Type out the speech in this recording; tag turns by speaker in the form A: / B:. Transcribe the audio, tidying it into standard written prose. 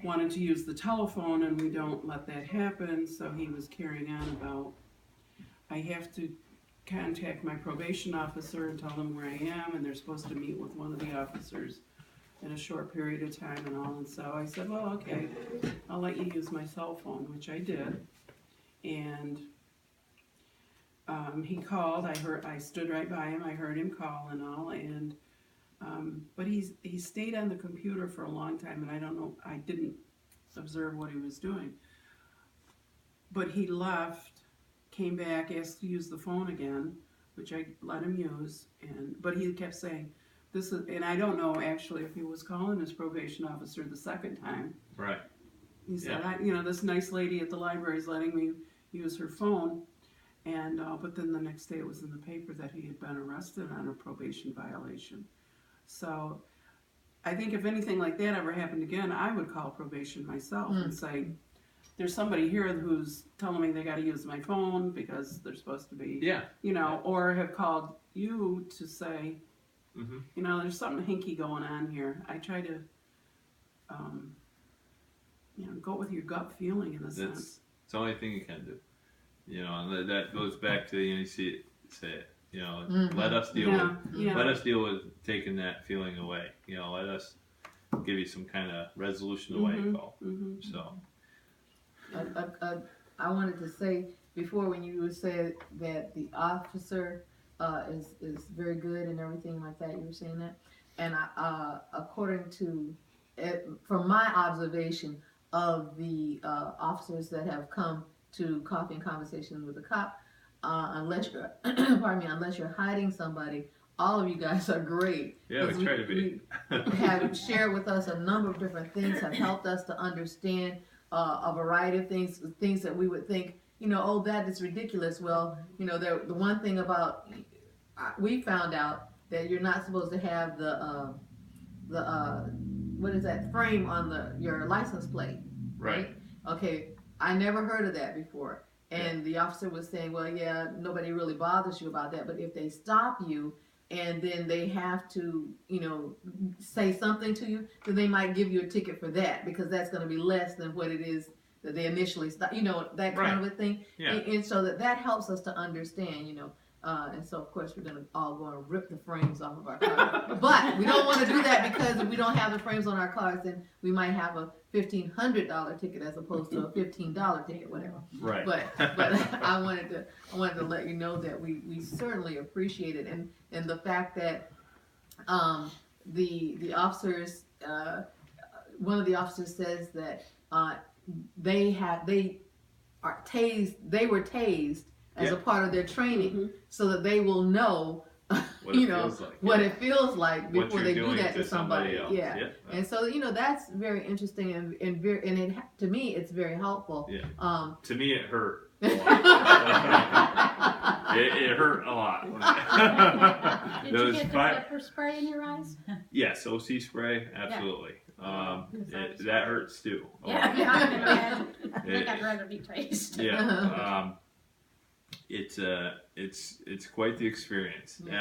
A: wanted to use the telephone, and we don't let that happen, so he was carrying on about, I have to contact my probation officer and tell them where I am, and they're supposed to meet with one of the officers in a short period of time and all. And so I said, well, okay, I'll let you use my cell phone, which I did. And he called. I stood right by him. I heard him call and all. And but he stayed on the computer for a long time, and I don't know. I didn't observe what he was doing. But he left, came back, asked to use the phone again, which I let him use. But he kept saying, "This is," and I don't know actually if he was calling his probation officer the second time.
B: Right.
A: He said, this nice lady at the library is letting me use her phone. And but then the next day it was in the paper that he had been arrested on a probation violation. So I think if anything like that ever happened again, I would call probation myself and say, there's somebody here who's telling me they got to use my phone because they're supposed to be, or have called you to say, there's something hinky going on here. I try to, go with your gut feeling in a sense.
B: It's the only thing you can do. And that goes back to, you say it. Let us deal let us deal with taking that feeling away. Let us give you some kind of resolution to why you call. So
C: I wanted to say before, when you said that the officer is very good and everything like that, you were saying that, and according to from my observation of the officers that have come to coffee and conversation with a cop, unless you're unless you're hiding somebody, all of you guys are great.
B: Yeah, we try to be.
C: Have shared with us a number of different things, have helped us to understand a variety of things that we would think, oh, that is ridiculous. Well, the one thing about, we found out that you're not supposed to have the what is that, frame on your license plate.
B: Right.
C: Okay, I never heard of that before. And the officer was saying, well, yeah, nobody really bothers you about that. But if they stop you and then they have to, say something to you, then they might give you a ticket for that, because that's going to be less than what it is that they initially stopped, that kind of a thing.
B: Yeah.
C: And so that helps us to understand, and so of course we're going to all go and rip the frames off of our cars. But we don't want to do that, because if we don't have the frames on our cars, then we might have a $1,500 ticket as opposed to a $15 ticket, whatever.
B: Right.
C: But I wanted to let you know that we certainly appreciate it, and the fact that the officers, one of the officers says that they were tased as a part of their training, so that they will know what it feels like before they do that to somebody else. Yeah. And so that's very interesting, and it, to me, it's very helpful.
B: Yeah. To me, it hurt a lot. it hurt a lot.
D: Did you get the pepper spray in your eyes?
B: Yes, OC spray, absolutely. That hurts too.
D: I think I'd rather be tased.
B: Yeah. It's quite the experience.